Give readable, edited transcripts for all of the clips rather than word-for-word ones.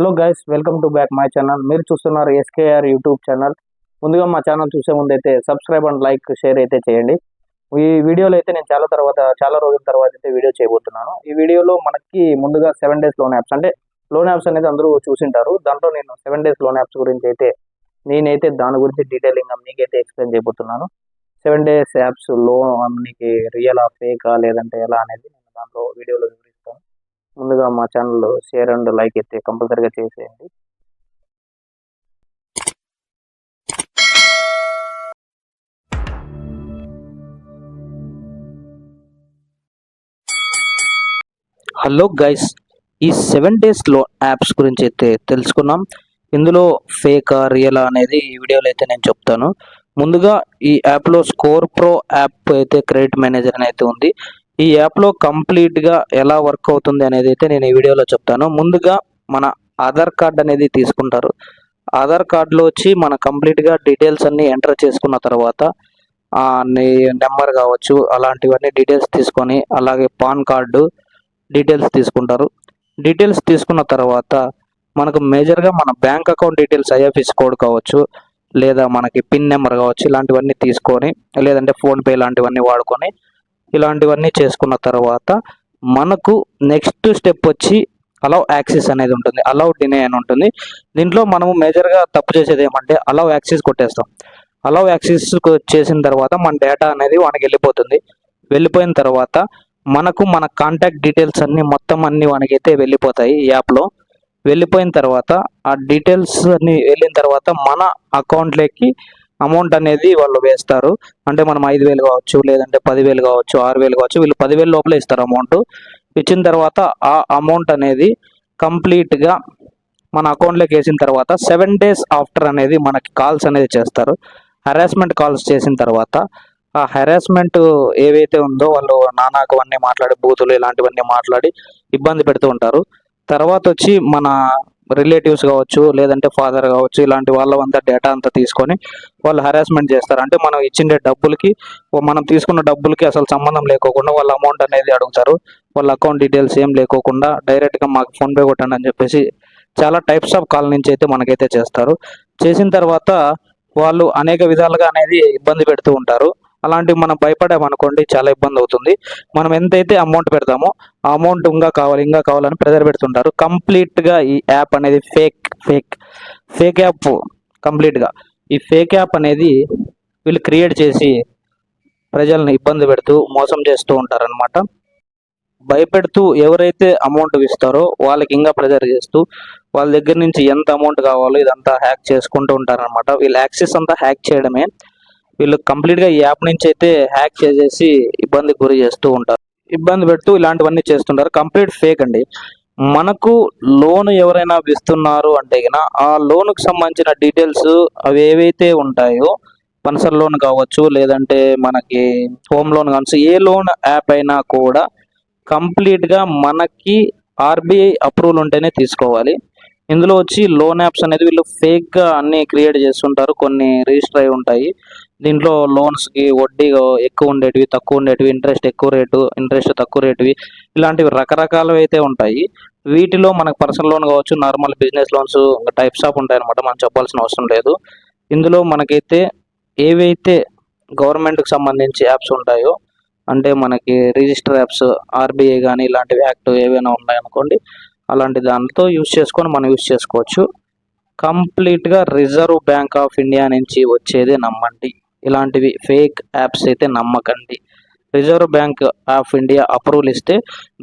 Hello guys, welcome to back my channel. మీరు చూస్తున్నారు SKR YouTube channel. ముందుగా మా ఛానల్ చూసే ముందు అయితే సబ్స్క్రైబ్ అండ్ లైక్ షేర్ అయితే చేయండి. ఈ వీడియోలో అయితే నేను చాలా రోజుల తర్వాత అయితే వీడియో చేయబోతున్నాను. ఈ వీడియోలో మనకి ముందుగా 7 days లోన్ యాప్స్, అంటే లోన్ యాప్స్ అనేది అందరూ చూసింటారు. దాంట్లో నేను 7 days లోన్ యాప్స్ గురించి అయితే నేనైతే దాని గురించి డీటెయిలింగ్ మీకైతే ఎక్స్ప్లెయిన్ చేయబోతున్నాను. 7 days యాప్స్ లోన్ మీకు రియలా ఫేకా లేదంటే ఎలా అనేది నేను దాంట్లో వీడియోలో వివరిస్తాను. ముందుగా మా ఛానల్ షేర్ అండ్ లైక్ అయితే కంపల్సరీగా చేసేయండి. హలో గైస్, ఈ 7 days లోన్ యాప్స్ గురించి అయితే తెలుసుకున్నాం. ఇందులో ఫేకా రియలా అనేది ఈ వీడియోలో అయితే నేను చెప్తాను. ముందుగా ఈ యాప్లో స్కోర్ ప్రో యాప్ అయితే క్రెడిట్ మేనేజర్ అని అయితే ఉంది. ఈ యాప్లో కంప్లీట్గా ఎలా వర్క్ అవుతుంది అనేది అయితే నేను ఈ వీడియోలో చెప్తాను. ముందుగా మన ఆధార్ కార్డ్ అనేది తీసుకుంటారు. ఆధార్ కార్డులో వచ్చి మన కంప్లీట్గా డీటెయిల్స్ అన్నీ ఎంటర్ చేసుకున్న తర్వాత నెంబర్ కావచ్చు అలాంటివన్నీ డీటెయిల్స్ తీసుకొని, అలాగే పాన్ కార్డు డీటెయిల్స్ తీసుకుంటారు. డీటెయిల్స్ తీసుకున్న తర్వాత మనకు మేజర్గా మన bank account details, IFSC code కావచ్చు, లేదా మనకి పిన్ నెంబర్ కావచ్చు, ఇలాంటివన్నీ తీసుకొని, లేదంటే ఫోన్పే ఇలాంటివన్నీ వాడుకొని ఇలాంటివన్నీ చేసుకున్న తర్వాత మనకు నెక్స్ట్ స్టెప్ వచ్చి అలౌ యాక్సెస్ అనేది ఉంటుంది, అలౌ డినే అని ఉంటుంది. దీంట్లో మనము మేజర్గా తప్పు చేసేది ఏమంటే అలౌ యాక్సెస్ కొట్టేస్తాం. అలౌ యాక్సెస్ చేసిన తర్వాత మన డేటా అనేది వానికి వెళ్ళిపోతుంది. వెళ్ళిపోయిన తర్వాత మనకు మన కాంటాక్ట్ డీటెయిల్స్ మొత్తం అన్ని వానికైతే వెళ్ళిపోతాయి. యాప్లో వెళ్ళిపోయిన తర్వాత ఆ డీటెయిల్స్ అన్ని వెళ్ళిన తర్వాత మన అకౌంట్లోకి అమౌంట్ అనేది వాళ్ళు వేస్తారు. అంటే మనం 5,000 కావచ్చు, లేదంటే 10,000 కావచ్చు, 6,000 కావచ్చు, వీళ్ళు 10,000 లోపలే ఇస్తారు అమౌంట్. ఇచ్చిన తర్వాత ఆ అమౌంట్ అనేది కంప్లీట్గా మన అకౌంట్లోకి వేసిన తర్వాత 7 days ఆఫ్టర్ అనేది మనకి కాల్స్ అనేది చేస్తారు. హెరాస్మెంట్ కాల్స్ చేసిన తర్వాత ఆ హెరాస్మెంట్ ఏవైతే ఉందో వాళ్ళు నానాకు అన్నీ మాట్లాడి, బూతులు ఇలాంటివన్నీ మాట్లాడి ఇబ్బంది పెడుతూ ఉంటారు. తర్వాత వచ్చి మన రిలేటివ్స్ కావచ్చు, లేదంటే ఫాదర్ కావచ్చు, ఇలాంటి వాళ్ళంతా డేటా అంతా తీసుకొని వాళ్ళు హెరాస్మెంట్ చేస్తారు. అంటే మనం ఇచ్చిన డబ్బులకి, మనం తీసుకున్న డబ్బులకి అసలు సంబంధం లేకోకుండా వాళ్ళ అమౌంట్ అనేది అడుగుతారు. వాళ్ళ అకౌంట్ డీటెయిల్స్ ఏం లేకోకుండా డైరెక్ట్గా మాకు ఫోన్పే కొట్టండి అని చెప్పేసి చాలా టైప్స్ ఆఫ్ కాల్ నుంచి అయితే మనకైతే చేస్తారు. చేసిన తర్వాత వాళ్ళు అనేక విధాలుగా అనేది ఇబ్బంది పెడుతూ ఉంటారు. అలాంటివి మనం భయపడామనుకోండి చాలా ఇబ్బంది అవుతుంది. మనం ఎంతైతే అమౌంట్ పెడతామో ఆ అమౌంట్ ఇంకా కావాలని ప్రెజర్ పెడుతుంటారు. కంప్లీట్గా ఈ యాప్ అనేది ఫేక్ యాప్. కంప్లీట్గా ఈ ఫేక్ యాప్ అనేది వీళ్ళు క్రియేట్ చేసి ప్రజలను ఇబ్బంది పెడుతూ మోసం చేస్తూ ఉంటారనమాట. భయపెడుతూ ఎవరైతే అమౌంట్ ఇస్తారో వాళ్ళకి ఇంకా ప్రెజర్ చేస్తూ వాళ్ళ దగ్గర నుంచి ఎంత అమౌంట్ కావాలో ఇదంతా హ్యాక్ చేసుకుంటూ ఉంటారనమాట. వీళ్ళ యాక్సెస్ అంతా హ్యాక్ చేయడమే. వీళ్ళు కంప్లీట్గా ఈ యాప్ నుంచి అయితే హ్యాక్ చేసేసి ఇబ్బందికి గురి చేస్తూ ఉంటారు. ఇబ్బంది పెడుతూ ఇలాంటివన్నీ చేస్తుంటారు. కంప్లీట్ ఫేక్ అండి. మనకు లోన్ ఎవరైనా ఇస్తున్నారు అంటే ఆ లోన్కి సంబంధించిన డీటెయిల్స్ అవి ఏవైతే ఉంటాయో, పర్సనల్ లోన్ కావచ్చు, లేదంటే మనకి హోమ్ లోన్ కావచ్చు, ఏ లోన్ యాప్ అయినా కూడా కంప్లీట్గా మనకి ఆర్బీఐ అప్రూవల్ ఉంటేనే తీసుకోవాలి. ఇందులో వచ్చి లోన్ యాప్స్ అనేది వీళ్ళు ఫేక్గా అన్నీ క్రియేట్ చేస్తుంటారు. కొన్ని రిజిస్టర్ అయి ఉంటాయి. దీంట్లో లోన్స్కి వడ్డీ ఎక్కువ ఉండేటివి, తక్కువ ఉండేటివి, ఇంట్రెస్ట్ ఎక్కువ రేటు, ఇంట్రెస్ట్ తక్కువ రేటువి, ఇలాంటివి రకరకాలవి అయితే ఉంటాయి. వీటిలో మనకు పర్సనల్ లోన్ కావచ్చు, normal business loans types of ఉంటాయి అనమాట. మనం చెప్పాల్సిన అవసరం లేదు. ఇందులో మనకైతే ఏవైతే గవర్నమెంట్కి సంబంధించి యాప్స్ ఉంటాయో, అంటే మనకి రిజిస్టర్ యాప్స్, ఆర్బీఐ కానీ ఇలాంటివి యాక్టివ్ ఏవైనా ఉన్నాయనుకోండి, అలాంటి దాంతో యూజ్ చేసుకొని మనం యూజ్ చేసుకోవచ్చు. కంప్లీట్గా రిజర్వ్ బ్యాంక్ ఆఫ్ ఇండియా నుంచి వచ్చేదే నమ్మండి. ఇలాంటివి ఫేక్ యాప్స్ అయితే నమ్మకండి. Reserve bank of India approval ఇస్తే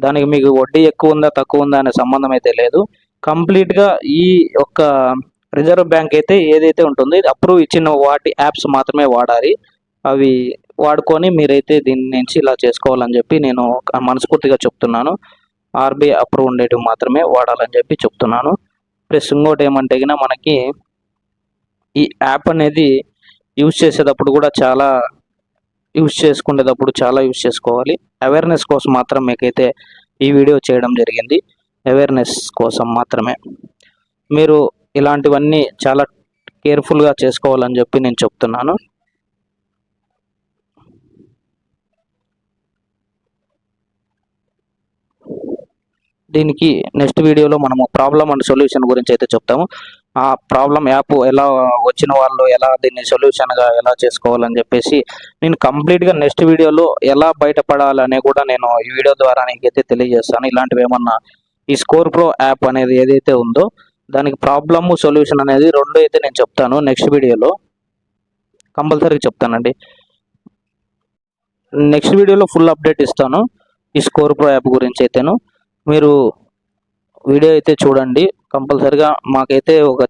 దానికి మీకు వడ్డీ ఎక్కువ ఉందా తక్కువ ఉందా అనే సంబంధం అయితే లేదు. కంప్లీట్గా ఈ యొక్క రిజర్వ్ బ్యాంక్ అయితే ఏదైతే ఉంటుందో అప్రూవ్ ఇచ్చిన వాటి యాప్స్ మాత్రమే వాడాలి. అవి వాడుకొని మీరైతే దీని నుంచి ఇలా చేసుకోవాలని చెప్పి నేను మనస్ఫూర్తిగా చెప్తున్నాను. ఆర్బీఐ అప్రూవ్ ఉండేటివి మాత్రమే వాడాలని చెప్పి చెప్తున్నాను. ప్లస్ ఇంకోటి ఏమంటే మనకి ఈ యాప్ అనేది యూజ్ చేసేటప్పుడు కూడా యూజ్ చేసుకోవాలి. అవేర్నెస్ కోసం మాత్రం మీకైతే ఈ వీడియో చేయడం జరిగింది. అవేర్నెస్ కోసం మాత్రమే. మీరు ఇలాంటివన్నీ చాలా కేర్ఫుల్గా చేసుకోవాలని చెప్పి నేను చెప్తున్నాను. దీనికి నెక్స్ట్ వీడియోలో మనము ప్రాబ్లం అండ్ సొల్యూషన్ గురించి అయితే చెప్తాము. ఆ ప్రాబ్లం యాప్ ఎలా వచ్చిన వాళ్ళు ఎలా దీన్ని సొల్యూషన్గా ఎలా చేసుకోవాలని చెప్పేసి నేను కంప్లీట్గా నెక్స్ట్ వీడియోలో ఎలా బయటపడాలనే కూడా నేను ఈ వీడియో ద్వారా నీకైతే తెలియజేస్తాను. ఇలాంటివి ఏమన్నా ఈ స్కోర్ ప్రో యాప్ అనేది ఏదైతే ఉందో దానికి ప్రాబ్లమ్ సొల్యూషన్ అనేది రెండు అయితే నేను చెప్తాను నెక్స్ట్ వీడియోలో కంపల్సరీగా చెప్తానండి. నెక్స్ట్ వీడియోలో ఫుల్ అప్డేట్ ఇస్తాను ఈ స్కోర్ ప్రో యాప్ గురించి అయితేను. మీరు వీడియో అయితే చూడండి కంపల్సరీగా. మాకైతే ఒక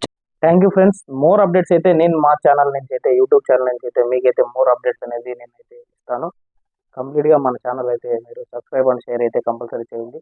thank you friends. More updates అయితే నేను మా ఛానల్ నుంచి అయితే యూట్యూబ్ ఛానల్ నుంచి అయితే మీకైతే మోర్ అప్డేట్స్ అనేది నేనైతే ఇస్తాను. కంప్లీట్గా మన ఛానల్ అయితే మీరు సబ్స్క్రైబ్ అండ్ షేర్ అయితే కంపల్సరీ చేయండి.